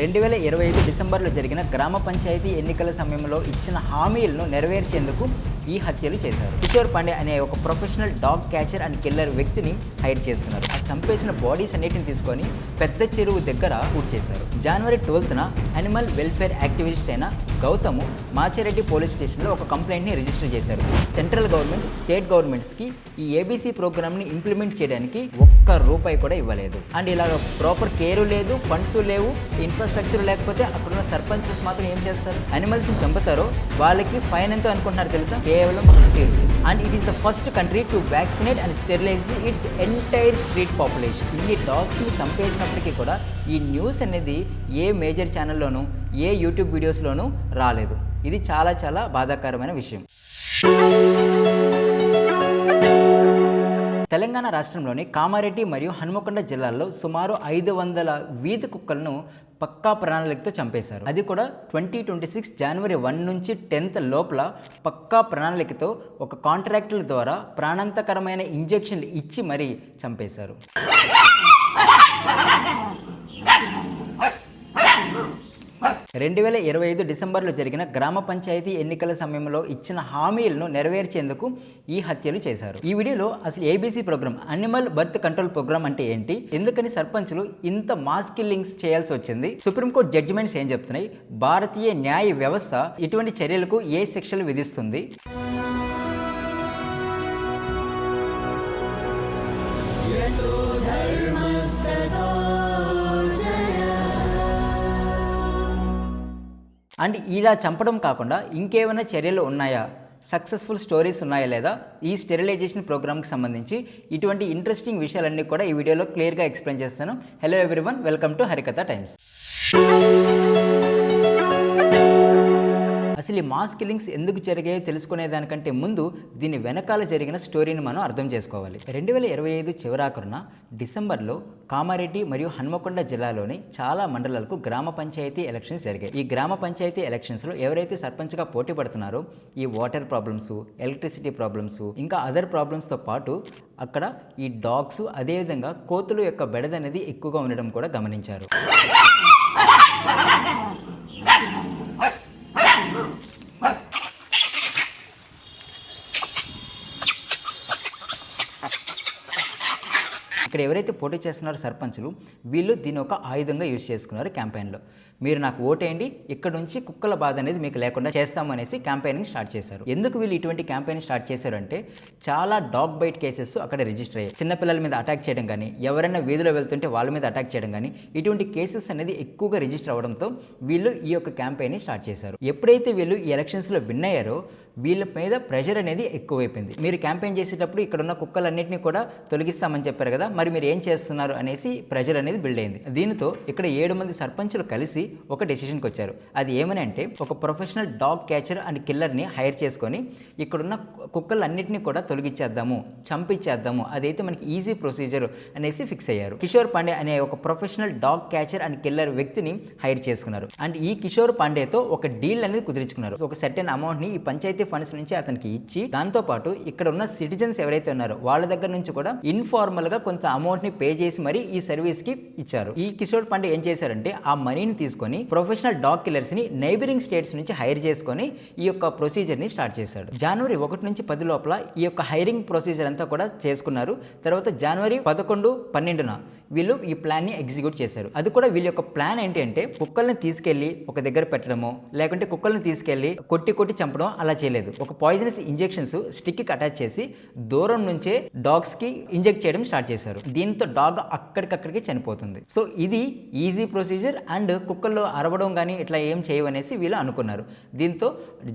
2025 డిసెంబర్లో జరిగిన గ్రామ పంచాయతీ ఎన్నికల సమయంలో ఇచ్చిన హామీలను నెరవేర్చేందుకు ఈ హత్యలు చేశారు. కిషోర్ పాండే అనే ఒక professional dog catcher and killer వ్యక్తిని హైర్ చేసుకున్నారు. ఆ చంపేసిన బాడీస్ అన్నిటిని తీసుకొని పెద్ద చెరువు దగ్గర పూర్తి చేశారు. జనవరి 12న అనిమల్ వెల్ఫేర్ యాక్టివిస్ట్ అయిన గౌతమ్ మాచిరెడ్డి పోలీస్ స్టేషన్లో ఒక కంప్లైంట్ని రిజిస్టర్ చేశారు. సెంట్రల్ గవర్నమెంట్, స్టేట్ గవర్నమెంట్స్కి ఈ ఏబీసీ ప్రోగ్రామ్ని ఇంప్లిమెంట్ చేయడానికి ఒక్క రూపాయి కూడా ఇవ్వలేదు. అండ్ ఇలా ప్రాపర్ కేరు లేదు, ఫండ్స్ లేవు, ఇన్ఫ్రాస్ట్రక్చర్ లేకపోతే అక్కడున్న సర్పంచెస్ మాత్రం ఏం చేస్తారు? అనిమల్స్ని చంపుతారో వాళ్ళకి ఫైన్ ఎంతో అనుకుంటున్నారు తెలుసా? కేవలం 50 rupees. And it is the first country to vaccinate and sterilize its entire street population. ఇన్ని డాగ్స్ని చంపేసినప్పటికీ కూడా ఈ న్యూస్ అనేది ఏ మేజర్ ఛానల్లోనూ, ఏ యూట్యూబ్ వీడియోస్లోనూ రాలేదు. ఇది చాలా చాలా బాధాకరమైన విషయం. తెలంగాణ రాష్ట్రంలోని కామారెడ్డి మరియు హన్మకొండ జిల్లాల్లో సుమారు 500 వీధి కుక్కలను పక్కా ప్రణాళికతో చంపేశారు. అది కూడా 2026 జనవరి 1 నుంచి 10th లోపల పక్కా ప్రణాళికతో ఒక కాంట్రాక్టుల ద్వారా ప్రాణాంతకరమైన ఇంజెక్షన్లు ఇచ్చి మరీ చంపేశారు. రెండు 2025 డిసెంబర్లో జరిగిన గ్రామ పంచాయతీ ఎన్నికల సమయంలో ఇచ్చిన హామీలను నెరవేర్చేందుకు ఈ హత్యలు చేశారు. ఈ వీడియోలో అసలు ABC program, animal birth control program అంటే ఏంటి, ఎందుకని సర్పంచులు ఇంత మాస్ కిల్లింగ్స్ చేయాల్సి వచ్చింది, సుప్రీంకోర్టు జడ్జిమెంట్స్ ఏం చెప్తున్నాయి, భారతీయ న్యాయ వ్యవస్థ ఇటువంటి చర్యలకు ఏ శిక్షలు విధిస్తుంది, అండ్ ఇలా చంపడం కాకుండా ఇంకేమైనా చర్యలు ఉన్నాయా, సక్సెస్ఫుల్ స్టోరీస్ ఉన్నాయా లేదా, ఈ స్టెరిలైజేషన్ ప్రోగ్రామ్కి సంబంధించి ఇటువంటి ఇంట్రెస్టింగ్ విషయాలన్నీ కూడా ఈ వీడియోలో క్లియర్గా ఎక్స్ప్లెయిన్ చేస్తాను. Hello everyone, welcome to Harikatha times. అసలు ఈ మాస్ కిల్లింగ్స్ ఎందుకు జరిగాయో తెలుసుకునే దానికంటే ముందు దీని వెనకాల జరిగిన స్టోరీని మనం అర్థం చేసుకోవాలి. 2025 చివరాఖరున డిసెంబర్లో కామారెడ్డి మరియు హన్మకొండ జిల్లాలోని చాలా మండలాలకు గ్రామ పంచాయతీ ఎలక్షన్స్ జరిగాయి. ఈ గ్రామ పంచాయతీ ఎలక్షన్స్లో ఎవరైతే సర్పంచ్గా పోటీ పడుతున్నారో ఈ వాటర్ ప్రాబ్లమ్స్, ఎలక్ట్రిసిటీ ప్రాబ్లమ్స్, ఇంకా అదర్ ప్రాబ్లమ్స్తో పాటు అక్కడ ఈ డాగ్స్, అదేవిధంగా కోతుల యొక్క బెడద అనేది ఎక్కువగా ఉండడం కూడా గమనించారు. ఇక్కడ ఎవరైతే పోటీ చేస్తున్నారో సర్పంచులు, వీళ్ళు దీన్ని ఒక ఆయుధంగా యూజ్ చేసుకున్నారు క్యాంపెయిన్లో. మీరు నాకు ఓటేయండి, ఇక్కడ నుంచి కుక్కల బాధ అనేది మీకు లేకుండా చేస్తామనేసి క్యాంపెయినింగ్ స్టార్ట్ చేశారు. ఎందుకు వీళ్ళు ఇటువంటి క్యాంపెయిన్ స్టార్ట్ చేశారంటే, చాలా డాగ్ బైట్ కేసెస్ అక్కడ రిజిస్టర్ అయ్యాయి. చిన్నపిల్లల మీద అటాక్ చేయడం కానీ, ఎవరైనా వీధిలో వెళ్తుంటే వాళ్ళ మీద అటాక్ చేయడం కానీ, ఇటువంటి కేసెస్ అనేది ఎక్కువగా రిజిస్టర్ అవ్వడంతో వీళ్ళు ఈ యొక్క క్యాంపెయిన్ స్టార్ట్ చేశారు. ఎప్పుడైతే వీళ్ళు ఈ ఎలక్షన్స్లో విన్ అయ్యారో వీళ్ళ మీద ప్రెషర్ అనేది ఎక్కువైపోయింది. మీరు క్యాంపెయిన్ చేసేటప్పుడు ఇక్కడ ఉన్న కుక్కలన్నింటినీ కూడా తొలగిస్తామని చెప్పారు కదా, మరి మీరు ఏం చేస్తున్నారు అనేసి ప్రెషర్ అనేది బిల్డ్ అయింది. దీనితో ఇక్కడ 7 మంది సర్పంచులు కలిసి ఒక డెసిషన్కి వచ్చారు. అది ఏమని అంటే, ఒక ప్రొఫెషనల్ డాగ్ క్యాచర్ అండ్ కిల్లర్ని హైర్ చేసుకొని ఇక్కడున్న కుక్కలన్నింటినీ కూడా తొలగించేద్దాము, చంపించేద్దాము, అదైతే మనకి ఈజీ ప్రొసీజర్ అనేసి ఫిక్స్ అయ్యారు. కిషోర్ పాండే అనే ఒక professional dog catcher and killer వ్యక్తిని హైర్ చేసుకున్నారు. అండ్ ఈ కిషోర్ పాండేతో ఒక డీల్ అనేది కుదుర్చుకున్నారు. ఒక సర్టెన్ అమౌంట్ని ఈ పంచాయతీ ఫండ్స్ నుంచి అతనికి ఇచ్చి, దాంతో పాటు ఇక్కడ ఉన్న సిటిజన్స్ ఎవరైతే ఉన్నారో వాళ్ళ దగ్గర నుంచి కూడా ఇన్ఫార్మల్ గా కొంత అమౌంట్ ని పే చేసి మరి ఈ సర్వీస్ కి ఇచ్చారు. ఈ కిషోర్ పాండే ఏం చేశారంటే, ఆ మనీని తీసుకొని ప్రొఫెషనల్ డాగ్ కిల్లర్స్ ని నైబరింగ్ స్టేట్స్ నుంచి హైర్ చేసుకొని ఈ యొక్క ప్రొసీజర్ ని స్టార్ట్ చేశాడు. జనవరి 1 నుంచి 10 లోపల ఈ యొక్క హైరింగ్ ప్రొసీజర్ అంతా కూడా చేసుకున్నారు. తర్వాత జనవరి 11, 12న వీళ్ళు ఈ ప్లాన్ ని ఎగ్జిక్యూట్ చేశారు. అది కూడా వీళ్ళ యొక్క ప్లాన్ ఏంటి అంటే, కుక్కల్ని తీసుకెళ్లి ఒక దగ్గర పెట్టడమో, లేకుంటే కుక్కల్ని తీసుకెళ్లి కొట్టి చంపడం అలా చేయలేదు. ఒక పాయిజనస్ ఇంజెక్షన్స్ స్టిక్ కి అటాచ్ చేసి దూరం నుంచే డాగ్స్ కి ఇంజెక్ట్ చేయడం స్టార్ట్ చేశారు. దీంతో డాగ్ అక్కడికక్కడికి చనిపోతుంది. సో ఇది ఈజీ ప్రొసీజర్ అండ్ కుక్కల్లో అరవడం కానీ ఇట్లా ఏం చేయవనేసి వీళ్ళు అనుకున్నారు. దీంతో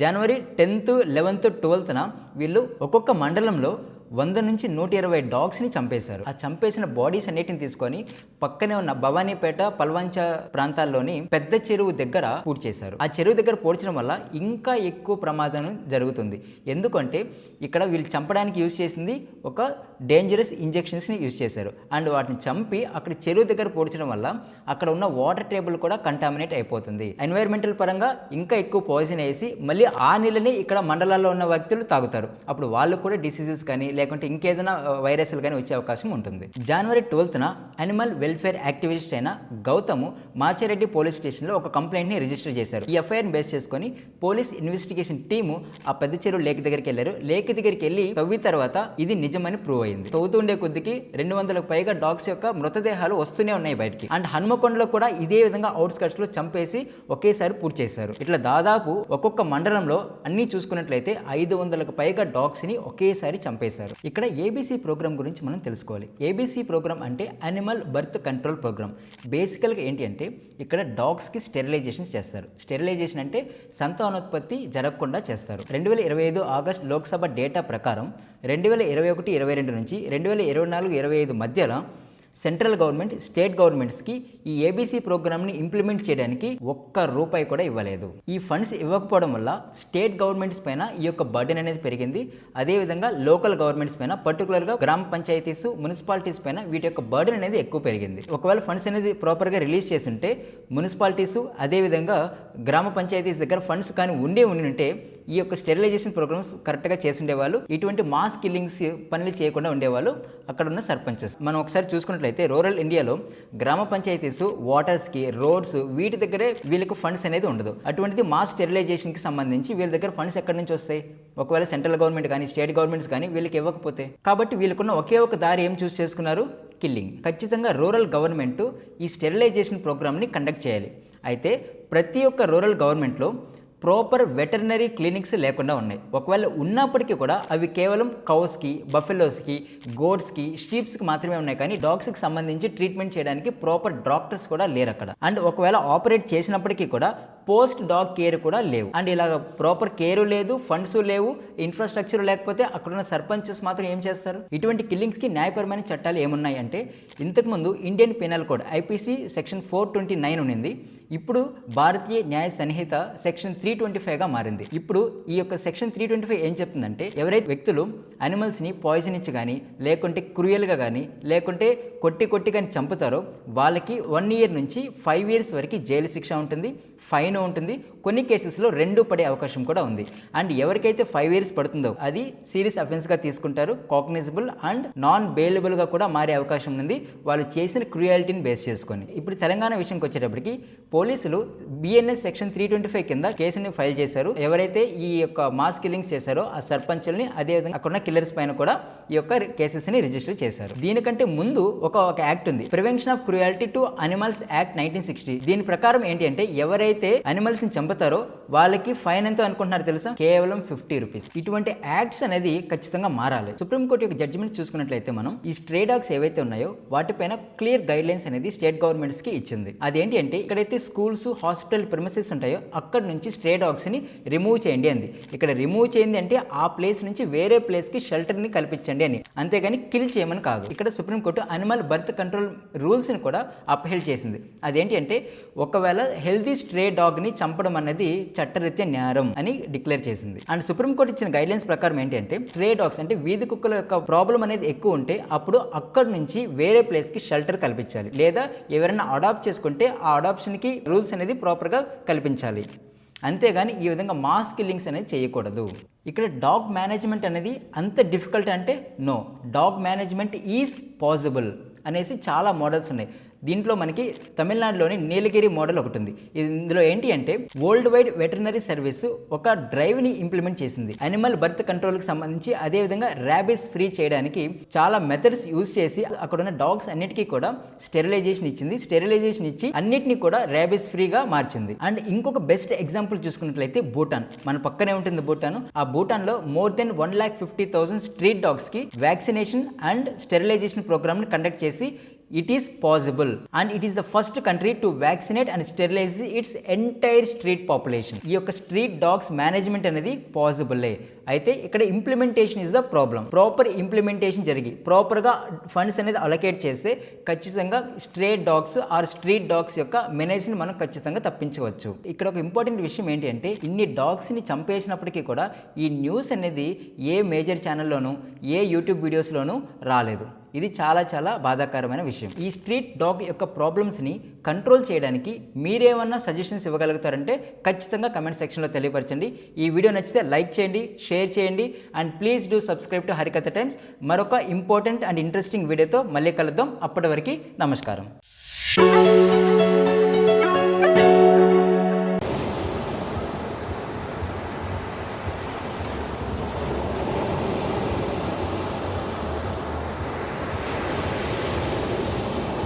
జనవరి 10th, 11th, 12న వీళ్ళు ఒక్కొక్క మండలంలో 100 నుంచి 120 డాగ్స్ని చంపేశారు. ఆ చంపేసిన బాడీస్ అన్నిటిని తీసుకొని పక్కనే ఉన్న భవానీపేట, పల్వంచ ప్రాంతాల్లోని పెద్ద చెరువు దగ్గర పూడ్చి చేశారు. ఆ చెరువు దగ్గర పూడ్చడం వల్ల ఇంకా ఎక్కువ ప్రమాదం జరుగుతుంది. ఎందుకంటే ఇక్కడ వీళ్ళు చంపడానికి యూజ్ చేసింది ఒక డేంజరస్ ఇంజెక్షన్స్ని యూజ్ చేశారు. అండ్ వాటిని చంపి అక్కడ చెరువు దగ్గర పూడ్చడం వల్ల అక్కడ ఉన్న వాటర్ టేబుల్ కూడా కంటామినేట్ అయిపోతుంది. ఎన్వైరన్మెంటల్ పరంగా ఇంకా ఎక్కువ పాయిజన్ వేసి మళ్ళీ ఆ నీళ్ళని ఇక్కడ మండలాల్లో ఉన్న వ్యక్తులు తాగుతారు. అప్పుడు వాళ్ళు కూడా డిసీజెస్ కానీ లేకుంటే ఇంకేదైనా వైరస్లు కానీ వచ్చే అవకాశం ఉంటుంది. జనవరి 12న అనిమల్ వెల్ఫేర్ యాక్టివిస్ట్ అయిన గౌతమ్ మాచారెడ్డి పోలీస్ స్టేషన్లో ఒక కంప్లైంట్ని రిజిస్టర్ చేశారు. ఈ ఎఫ్ఐఆర్ని బేస్ చేసుకొని పోలీస్ ఇన్వెస్టిగేషన్ టీము ఆ పెద్ద చెరువు లేక్ దగ్గరికి వెళ్ళారు. లేక్ దగ్గరికి వెళ్ళి తవ్వి తర్వాత ఇది నిజమని ప్రూవ్ అయింది. తవ్వుతుండే కొద్దికి 200కు పైగా డాగ్స్ యొక్క మృతదేహాలు వస్తూనే ఉన్నాయి బయటికి. అండ్ హన్మకొండలో కూడా ఇదే విధంగా అవుట్స్కట్స్ లో చంపేసి ఒకేసారి పూర్తి చేశారు. ఇట్లా దాదాపు ఒక్కొక్క మండలంలో అన్ని చూసుకున్నట్లయితే 500కు పైగా డాగ్స్ ని ఒకేసారి చంపేశారు. ఇక్కడ ఏబీసీ ప్రోగ్రామ్ గురించి మనం తెలుసుకోవాలి. ఏబీసీ ప్రోగ్రామ్ అంటే అనిమల్ బర్త్ కంట్రోల్ ప్రోగ్రామ్. బేసికల్గా ఏంటి అంటే ఇక్కడ డాగ్స్ కి స్టెరిలైజేషన్ చేస్తారు. స్టెరిలైజేషన్ అంటే సంతానోత్పత్తి జరగకుండా చేస్తారు. 2025 ఆగస్టు లోక్సభ డేటా ప్రకారం 2021-22 నుంచి 2024-25 మధ్యలో సెంట్రల్ గవర్నమెంట్ స్టేట్ గవర్నమెంట్స్కి ఈ ఏబీసీ ప్రోగ్రామ్ని ఇంప్లిమెంట్ చేయడానికి ₹1 కూడా ఇవ్వలేదు. ఈ ఫండ్స్ ఇవ్వకపోవడం వల్ల స్టేట్ గవర్నమెంట్స్ పైన ఈ యొక్క బర్డెన్ అనేది పెరిగింది. అదేవిధంగా లోకల్ గవర్నమెంట్స్ పైన పర్టికులర్గా గ్రామ పంచాయతీస్ మున్సిపాలిటీస్ పైన వీటి యొక్క బర్డెన్ అనేది ఎక్కువ పెరిగింది. ఒకవేళ ఫండ్స్ అనేది ప్రాపర్గా రిలీజ్ చేసి ఉంటే మున్సిపాలిటీస్ అదేవిధంగా గ్రామ పంచాయతీస్ దగ్గర ఫండ్స్ కానీ ఉంటే ఈ యొక్క స్టెరిలైజేషన్ ప్రోగ్రామ్స్ కరెక్ట్గా చేసి ఉండేవాళ్ళు. ఇటువంటి మాస్ కిల్లింగ్స్ పనులు చేయకుండా ఉండేవాళ్ళు అక్కడ ఉన్న సర్పంచెస్. మనం ఒకసారి చూసుకున్నట్లయితే రూరల్ ఇండియాలో గ్రామ పంచాయతీస్ వాటర్స్కి రోడ్స్ వీటి దగ్గరే వీళ్ళకి ఫండ్స్ అనేది ఉండదు. అటువంటిది మాస్ స్టెరిలైజేషన్కి సంబంధించి వీళ్ళ దగ్గర ఫండ్స్ ఎక్కడి నుంచి వస్తాయి? ఒకవేళ సెంట్రల్ గవర్నమెంట్ కానీ స్టేట్ గవర్నమెంట్స్ కానీ వీళ్ళకి ఇవ్వకపోతే. కాబట్టి వీళ్ళకున్న ఒకే ఒక దారి ఏం చూస్ చేసుకున్నారు? కిల్లింగ్. ఖచ్చితంగా రూరల్ గవర్నమెంట్ ఈ స్టెరిలైజేషన్ ప్రోగ్రామ్ని కండక్ట్ చేయాలి. అయితే ప్రతి ఒక్క రూరల్ గవర్నమెంట్లో ప్రాపర్ వెటర్నరీ క్లినిక్స్ లేకుండా ఉన్నాయి. ఒకవేళ ఉన్నప్పటికీ కూడా అవి కేవలం కౌస్కి, బఫెలోస్కి, గోడ్స్కి, షీప్స్కి మాత్రమే ఉన్నాయి. కానీ డాగ్స్కి సంబంధించి ట్రీట్మెంట్ చేయడానికి ప్రాపర్ డాక్టర్స్ కూడా లేరు అక్కడ. అండ్ ఒకవేళ ఆపరేట్ చేసినప్పటికీ కూడా పోస్ట్ డాగ్ కేర్ కూడా లేవు. అండ్ ఇలాగ ప్రాపర్ కేరు లేదు, ఫండ్స్ లేవు, ఇన్ఫ్రాస్ట్రక్చర్ లేకపోతే అక్కడున్న సర్పంచెస్ మాత్రం ఏం చేస్తారు? ఇటువంటి కిల్లింగ్స్కి న్యాయపరమైన చట్టాలు ఏమున్నాయి అంటే ఇంతకుముందు Indian penal code IPC section 429 ఉన్నింది. ఇప్పుడు భారతీయ న్యాయ సంహిత సెక్షన్ 325గా మారింది. ఇప్పుడు ఈ యొక్క సెక్షన్ 325 ఏం చెప్తుందంటే ఎవరైతే వ్యక్తులు అనిమల్స్ని పాయిజన్ ఇచ్చి కానీ లేకుంటే క్రూయల్గా కానీ లేకుంటే కొట్టి కానీ చంపుతారో వాళ్ళకి 1 year నుంచి 5 years వరకు జైలు శిక్ష ఉంటుంది, ఫైన్ ఉంటుంది. కొన్ని కేసెస్లో 2 పడే అవకాశం కూడా ఉంది. అండ్ ఎవరికైతే 5 years పడుతుందో అది సీరియస్ అఫెన్స్గా తీసుకుంటారు, కాగ్నిజబుల్ అండ్ నాన్ బెయిలబుల్గా కూడా మారే అవకాశం ఉంది వాళ్ళు చేసిన క్రూయాలిటీని బేస్ చేసుకొని. ఇప్పుడు తెలంగాణ విషయంకి వచ్చేటప్పటికి పోలీసులు బిఎన్ఎస్ సెక్షన్ 325 కింద కేసుని ఫైల్ చేశారు. ఎవరైతే ఈ యొక్క మాస్ కిల్లింగ్స్ చేశారో ఆ సర్పంచుల్ని అదేవిధంగా అక్కడ ఉన్న కిల్లర్స్ పైన కూడా ఈ యొక్క కేసెస్ని రిజిస్టర్ చేశారు. దీనికంటే ముందు ఒక యాక్ట్ ఉంది, prevention of cruelty to animals act 1960. దీని ప్రకారం ఏంటి అంటే ఎవరైతే అనిమల్స్ ని చంపుతారో వాళ్ళకి ఫైన్ ఎంతో అనుకుంటున్నారు తెలుసా? కేవలం ₹50. ఇటువంటి యాక్ట్స్ అనేది ఖచ్చితంగా మారాలి. సుప్రీంకోర్టు యొక్క జడ్జిమెంట్ చూసుకున్నట్లయితే మనం ఈ స్ట్రే డాగ్స్ ఏవైతే ఉన్నాయో వాటిపైన క్లియర్ గైడ్ లైన్స్ అనేది స్టేట్ గవర్నమెంట్స్ కి ఇచ్చింది. అదేంటి అంటే ఇక్కడైతే స్కూల్స్, హాస్పిటల్ ప్రిమిసెస్ ఉంటాయో అక్కడ నుంచి స్ట్రే డాగ్స్ ని రిమూవ్ చేయండి అంది. ఇక్కడ రిమూవ్ చేయండి అంటే ఆ ప్లేస్ నుంచి వేరే ప్లేస్ కి షెల్టర్ ని కల్పించండి అని, అంతేగాని కిల్ చేయమని కాదు. ఇక్కడ supreme court animal birth control rules ని కూడా అప్హెల్డ్ చేసింది. అదేంటి అంటే ఒకవేళ హెల్దీ స్ట్రే డాగ్ ని చంపడం అనేది చట్టరీత్యా నేరం అని డిక్లేర్ చేసింది. అండ్ సుప్రీంకోర్టు ఇచ్చిన గైడ్ లైన్స్ ప్రకారం ఏంటి అంటే స్ట్రే డాగ్స్ అంటే వీధి కుక్కల యొక్క ప్రాబ్లం అనేది ఎక్కువ ఉంటే అప్పుడు అక్కడ నుంచి వేరే ప్లేస్ కి షెల్టర్ కల్పించాలి, లేదా ఎవరైనా అడాప్ట్ చేసుకుంటే ఆ అడాప్షన్ కి రూల్స్ అనేది ప్రాపర్ గా కల్పించాలి. అంతేగాని ఈ విధంగా మాస్ కిల్లింగ్స్ అనేది చేయకూడదు. ఇక్కడ డాగ్ మేనేజ్మెంట్ అనేది అంత డిఫికల్ట్ అంటే no, dog management is possible అనేసి చాలా మోడల్స్ ఉన్నాయి. దీంట్లో మనకి తమిళనాడులోని నీలగిరి మోడల్ ఒకటి ఉంది. ఇందులో ఏంటి అంటే వరల్డ్ వైడ్ వెటర్నరీ సర్వీస్ ఒక డ్రైవ్ని ఇంప్లిమెంట్ చేసింది అనిమల్ బర్త్ కంట్రోల్కి సంబంధించి. అదేవిధంగా ర్యాబీస్ ఫ్రీ చేయడానికి చాలా మెథడ్స్ యూజ్ చేసి అక్కడ ఉన్న డాగ్స్ అన్నిటికీ కూడా స్టెరిలైజేషన్ ఇచ్చింది. స్టెరిలైజేషన్ ఇచ్చి అన్నిటినీ కూడా ర్యాబీస్ ఫ్రీగా మార్చింది. అండ్ ఇంకొక బెస్ట్ ఎగ్జాంపుల్ చూసుకున్నట్లయితే భూటాన్, మన పక్కనే ఉంటుంది భూటాన్. ఆ భూటాన్లో మోర్ దెన్ 1,50,000 స్ట్రీట్ డాగ్స్కి వ్యాక్సినేషన్ అండ్ స్టెరిలైజేషన్ ప్రోగ్రామ్ని కండక్ట్ చేసి it is possible and it is the first country to vaccinate and sterilize its entire street population. ఈ యొక్క స్ట్రీట్ డాగ్స్ మేనేజ్మెంట్ అనేది పాసిబుల్. అయితే ఇక్కడ implementation is the problem. Proper implementation జరిగి ప్రాపర్గా funds అనేది అలొకేట్ చేస్తే ఖచ్చితంగా stray dogs or street dogs యొక్క మెనేజ్ని మనం ఖచ్చితంగా తప్పించవచ్చు. ఇక్కడ ఒక ఇంపార్టెంట్ విషయం ఏంటి అంటే ఇన్ని డాగ్స్ని చంపేసినప్పటికీ కూడా ఈ న్యూస్ అనేది ఏ మేజర్ ఛానల్లోనూ ఏ యూట్యూబ్ వీడియోస్లోనూ రాలేదు. ఇది చాలా చాలా బాధాకరమైన విషయం. ఈ స్ట్రీట్ డాగ్ యొక్క ప్రాబ్లమ్స్ని కంట్రోల్ చేయడానికి మీరేమన్నా సజెషన్స్ ఇవ్వగలుగుతారంటే ఖచ్చితంగా కమెంట్ సెక్షన్లో తెలియపరచండి. ఈ వీడియో నచ్చితే లైక్ చేయండి, షేర్ చేయండి and please do subscribe to Harikatha times. మరొక ఇంపార్టెంట్ అండ్ ఇంట్రెస్టింగ్ వీడియోతో మళ్ళీ కలుద్దాం. అప్పటి వరకు నమస్కారం.